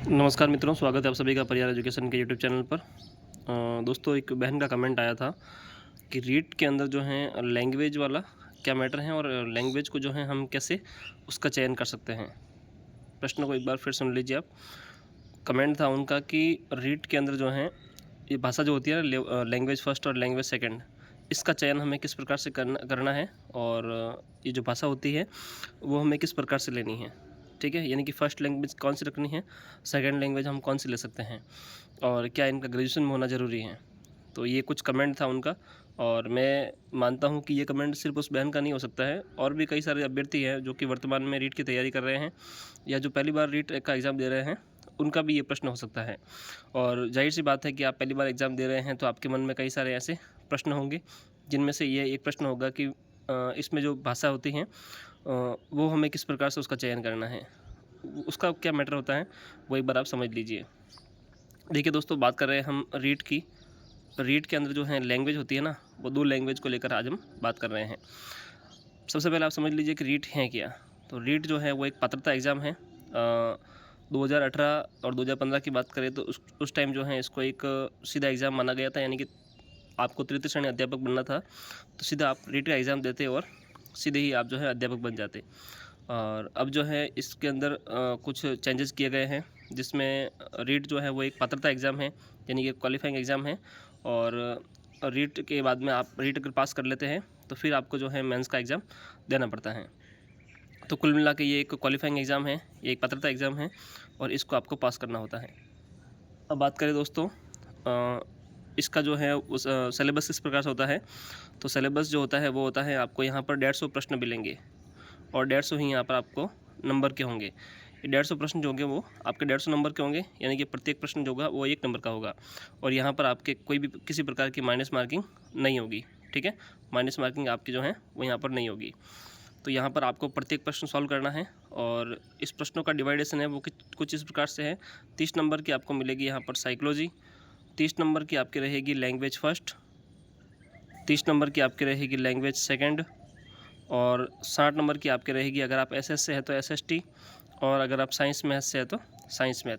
नमस्कार मित्रों, स्वागत है आप सभी का परिवार एजुकेशन के यूट्यूब चैनल पर। दोस्तों, एक बहन का कमेंट आया था कि रीट के अंदर जो है लैंग्वेज वाला क्या मैटर है और लैंग्वेज को जो है हम कैसे उसका चयन कर सकते हैं। प्रश्न को एक बार फिर सुन लीजिए आप। कमेंट था उनका कि रीट के अंदर जो है ये भाषा जो होती है ना, लैंग्वेज फर्स्ट और लैंग्वेज सेकंड, इसका चयन हमें किस प्रकार से करना है और ये जो भाषा होती है वो हमें किस प्रकार से लेनी है। ठीक है, यानी कि फ़र्स्ट लैंग्वेज कौन सी रखनी है, सेकंड लैंग्वेज हम कौन सी ले सकते हैं और क्या इनका ग्रेजुएशन में होना ज़रूरी है। तो ये कुछ कमेंट था उनका और मैं मानता हूँ कि ये कमेंट सिर्फ उस बहन का नहीं हो सकता है, और भी कई सारे अभ्यर्थी हैं जो कि वर्तमान में रीट की तैयारी कर रहे हैं या जो पहली बार रीट का एग्ज़ाम दे रहे हैं, उनका भी ये प्रश्न हो सकता है। और ज़ाहिर-सी बात है कि आप पहली बार एग्ज़ाम दे रहे हैं तो आपके मन में कई सारे ऐसे प्रश्न होंगे, जिनमें से ये एक प्रश्न होगा कि इसमें जो भाषा होती हैं वो हमें किस प्रकार से उसका चयन करना है। उसका क्या मैटर होता है, वो एक बार आप समझ लीजिए। देखिए दोस्तों, बात कर रहे हैं हम रीट की। रीट के अंदर जो है लैंग्वेज होती है ना, वो 2 लैंग्वेज को लेकर आज हम बात कर रहे हैं। सबसे पहले आप समझ लीजिए कि रीट है क्या? तो रीट जो है वो एक पात्रता एग्ज़ाम है। 2018 और 2015 की बात करें तो उस टाइम जो है इसको एक सीधा एग्ज़ाम माना गया था, यानी कि आपको तृतीय श्रेणी अध्यापक बनना था, तो सीधा आप रीट का एग्ज़ाम देते और सीधे ही आप जो है अध्यापक बन जाते। और अब जो है इसके अंदर कुछ चेंजेस किए गए हैं, जिसमें रीट जो है वो एक पात्रता एग्ज़ाम है, यानी कि क्वालिफाइंग एग्ज़ाम है। और रीट के बाद में आप रीट अगर पास कर लेते हैं तो फिर आपको जो है मेंस का एग्ज़ाम देना पड़ता है। तो कुल मिला के ये एक क्वालिफाइंग एग्ज़ाम है, ये एक पात्रता एग्ज़ाम है और इसको आपको पास करना होता है। अब बात करें दोस्तों, इसका जो है उस सिलेबस किस प्रकार से होता है, तो सिलेबस जो होता है वो होता है, आपको यहाँ पर 150 प्रश्न मिलेंगे और 150 ही यहाँ पर आपको नंबर के होंगे। ये 150 प्रश्न जो होंगे वो आपके 150 नंबर के होंगे, यानी कि प्रत्येक प्रश्न जो होगा वो 1 नंबर का होगा और यहाँ पर आपके कोई भी किसी प्रकार की माइनस मार्किंग नहीं होगी। ठीक है, माइनस मार्किंग आपकी जो है वो यहाँ पर नहीं होगी। तो यहाँ पर आपको प्रत्येक प्रश्न सॉल्व करना है और इस प्रश्नों का डिवाइडेशन है वो कुछ इस प्रकार से है। 30 नंबर की आपको मिलेगी यहाँ पर साइकोलॉजी, 30 नंबर की आपकी रहेगी लैंग्वेज फर्स्ट, 30 नंबर की आपकी रहेगी लैंग्वेज सेकंड और 60 नंबर की आपकी रहेगी अगर आप एसएस से है तो एसएसटी और अगर आप साइंस मैथ से है तो साइंस मैथ।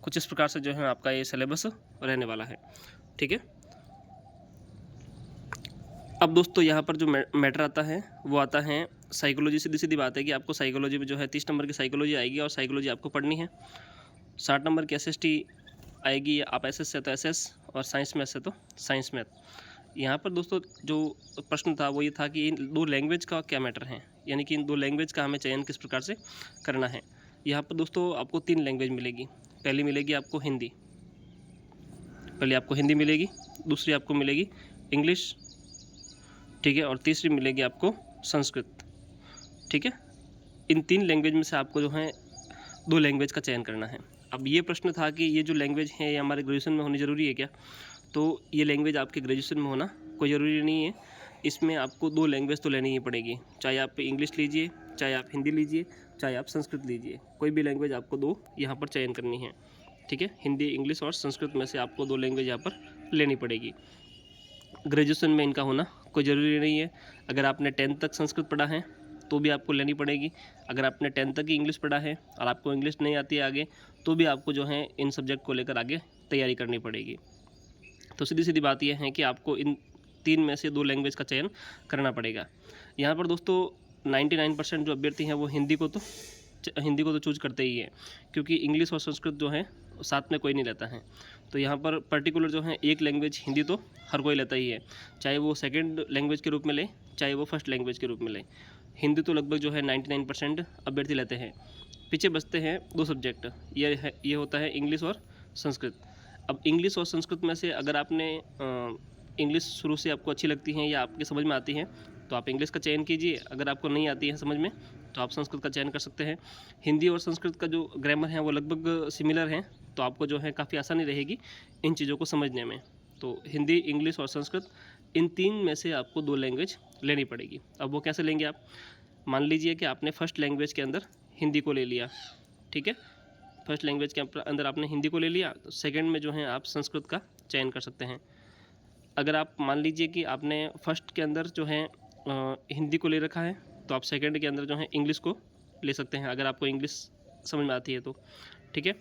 कुछ इस प्रकार से जो है आपका ये सिलेबस रहने वाला है। ठीक है, अब दोस्तों यहाँ पर जो मैटर आता है वो आता है साइकोलॉजी। सीधी सीधी बात है कि आपको साइकोलॉजी में जो है 30 नंबर की साइकोलॉजी आएगी और साइकोलॉजी आपको पढ़नी है। 60 नंबर की एसएसटी आएगी, आप एसएस से तो एसएस और साइंस मैथ से तो साइंस मैथ। यहाँ पर दोस्तों जो प्रश्न था वो ये था कि इन 2 लैंग्वेज का क्या मैटर है, यानी कि इन 2 लैंग्वेज का हमें चयन किस प्रकार से करना है। यहाँ पर दोस्तों आपको 3 लैंग्वेज मिलेगी। पहली मिलेगी आपको हिंदी, पहले आपको हिंदी मिलेगी, दूसरी आपको मिलेगी इंग्लिश, ठीक है, और तीसरी मिलेगी आपको संस्कृत। ठीक है, इन 3 लैंग्वेज में से आपको जो है 2 लैंग्वेज का चयन करना है। अब ये प्रश्न था कि ये जो लैंग्वेज है ये हमारे ग्रेजुएशन में होनी ज़रूरी है क्या? तो ये लैंग्वेज आपके ग्रेजुएशन में होना कोई ज़रूरी नहीं है। इसमें आपको 2 लैंग्वेज तो लेनी ही पड़ेगी, चाहे आप इंग्लिश लीजिए, चाहे आप हिंदी लीजिए, चाहे आप संस्कृत लीजिए, कोई भी लैंग्वेज आपको 2 यहाँ पर चयन करनी है। ठीक है, हिंदी, इंग्लिश और संस्कृत में से आपको 2 लैंग्वेज यहाँ पर लेनी पड़ेगी। ग्रेजुएशन में इनका होना कोई ज़रूरी नहीं है। अगर आपने 10th तक संस्कृत पढ़ा है तो भी आपको लेनी पड़ेगी। अगर आपने 10th तक ही इंग्लिश पढ़ा है और आपको इंग्लिश नहीं आती है आगे, तो भी आपको जो है इन सब्जेक्ट को लेकर आगे तैयारी करनी पड़ेगी। तो सीधी-सीधी बात यह है कि आपको इन 3 में से 2 लैंग्वेज का चयन करना पड़ेगा। यहाँ पर दोस्तों 99% जो अभ्यर्थी हैं वो हिंदी को तो चूज़ करते ही हैं, क्योंकि इंग्लिश और संस्कृत जो है साथ में कोई नहीं लेता है। तो यहाँ पर पर्टिकुलर जो है एक लैंग्वेज हिंदी तो हर कोई लेता ही है, चाहे वो सेकंड लैंग्वेज के रूप में ले, चाहे वो फर्स्ट लैंग्वेज के रूप में ले। हिंदी तो लगभग जो है 99% अभ्यर्थी लेते हैं। पीछे बचते हैं 2 सब्जेक्ट, ये होता है इंग्लिश और संस्कृत। अब इंग्लिश और संस्कृत में से अगर आपने इंग्लिश शुरू से आपको अच्छी लगती है या आपके समझ में आती है तो आप इंग्लिश का चयन कीजिए। अगर आपको नहीं आती है समझ में तो आप संस्कृत का चयन कर सकते हैं। हिंदी और संस्कृत का जो ग्रामर है वो लगभग सिमिलर हैं, तो आपको जो है काफ़ी आसानी रहेगी इन चीज़ों को समझने में। तो हिंदी, इंग्लिश और संस्कृत, इन 3 में से आपको 2 लैंग्वेज लेनी पड़ेगी। अब वो कैसे लेंगे आप? मान लीजिए कि आपने फर्स्ट लैंग्वेज के अंदर हिंदी को ले लिया, ठीक है? फर्स्ट लैंग्वेज के अंदर आपने हिंदी को ले लिया, तो सेकंड में जो है आप संस्कृत का चयन कर सकते हैं। अगर आप मान लीजिए कि आपने फर्स्ट के अंदर जो है हिंदी को ले रखा है, तो आप सेकंड के अंदर जो है इंग्लिश को ले सकते हैं, अगर आपको इंग्लिश समझ में आती है तो। ठीक है,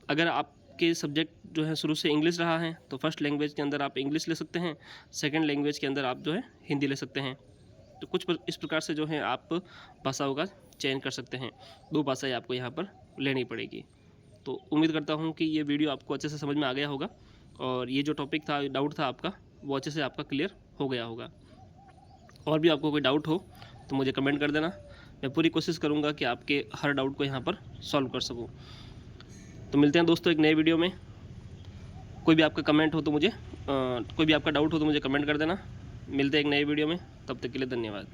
अगर आपके सब्जेक्ट जो है शुरू से इंग्लिश रहा है तो फर्स्ट लैंग्वेज के अंदर आप इंग्लिश ले सकते हैं, सेकंड लैंग्वेज के अंदर आप जो है हिंदी ले सकते हैं। तो इस प्रकार से जो है आप भाषाओं का चयन कर सकते हैं। 2 भाषाएं आपको यहाँ पर लेनी पड़ेगी। तो उम्मीद करता हूँ कि ये वीडियो आपको अच्छे से समझ में आ गया होगा और ये जो टॉपिक था, डाउट था आपका, वो अच्छे से आपका क्लियर हो गया होगा। और भी आपको कोई डाउट हो तो मुझे कमेंट कर देना, मैं पूरी कोशिश करूँगा कि आपके हर डाउट को यहाँ पर सॉल्व कर सकूँ। तो मिलते हैं दोस्तों एक नए वीडियो में। कोई भी आपका कमेंट हो तो मुझे कोई भी आपका डाउट हो तो मुझे कमेंट कर देना। मिलते हैं एक नए वीडियो में, तब तक के लिए धन्यवाद।